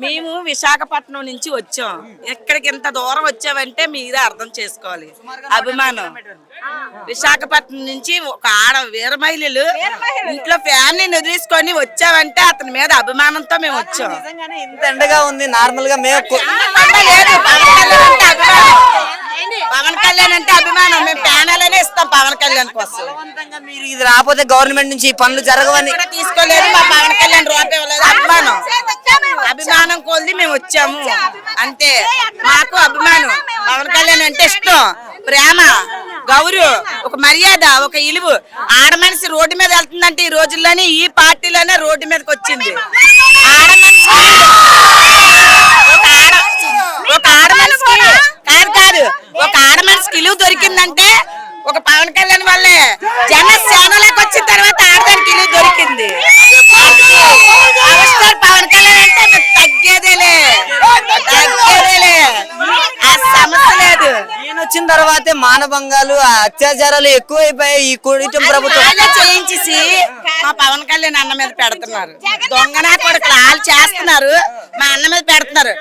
మేము విశాఖపట్నం నుంచి వచ్చాం. ఇక్కడికి ఇంత దూరం వచ్చామంటే మీరే అర్థం చేసుకోవాలి. అభిమానం. విశాఖపట్నం నుంచి ఒక వీర మహిళలు ఇంట్లో ఫ్యామిలీని వదిలేసుకొని వచ్చామంటే అతని మీద అభిమానంతో మేము వచ్చాం. ఇంత ఎండగా ఉంది నార్మల్ గా మేము పవన్ కళ్యాణ్ అంటే అభిమానం. మేము ప్యానెల్ ఇస్తాం పవన్ కళ్యాణ్ కోసం. మీరు ఇది రాకపోతే గవర్నమెంట్ నుంచి పనులు జరగవని తీసుకోలేదు. మా పవన్ కళ్యాణ్ రూపాయి ఇవ్వలేదు. అభిమానం కొద్ది మేము వచ్చాము అంతే. మాకు అభిమానం. పవన్ కళ్యాణ్ అంటే ఇష్టం, ప్రేమ, గౌరవం, ఒక మర్యాద, ఒక ఇలువు. ఆడ మనిషి రోడ్డు మీద వెళ్తుందంటే ఈ రోజుల్లోనే ఈ పార్టీలోనే రోడ్డు మీదకి వచ్చింది. ఒక ఆడ మనిషికి కాదు ఒక ఆడ మనిషికి ఇలువ దొరికిందంటే ఒక పవన్ కళ్యాణ్ వల్లే. జనసేనలోకి వచ్చిన తర్వాత ఆడదానికి ఇలువ దొరికింది. పవన్ కళ్యాణ్ అంటే తగ్గేదేలే, ఆ సమస్య లేదు. నేను వచ్చిన తర్వాతే మానభంగాలు అత్యాచారాలు ఎక్కువైపోయాయి ఈ కూటమి ప్రభుత్వం చేయించేసి మా పవన్ కళ్యాణ్ అన్న మీద పెడుతున్నారు. దొంగనా కొడుకులు వాళ్ళు చేస్తున్నారు, మా అన్న మీద పెడుతున్నారు.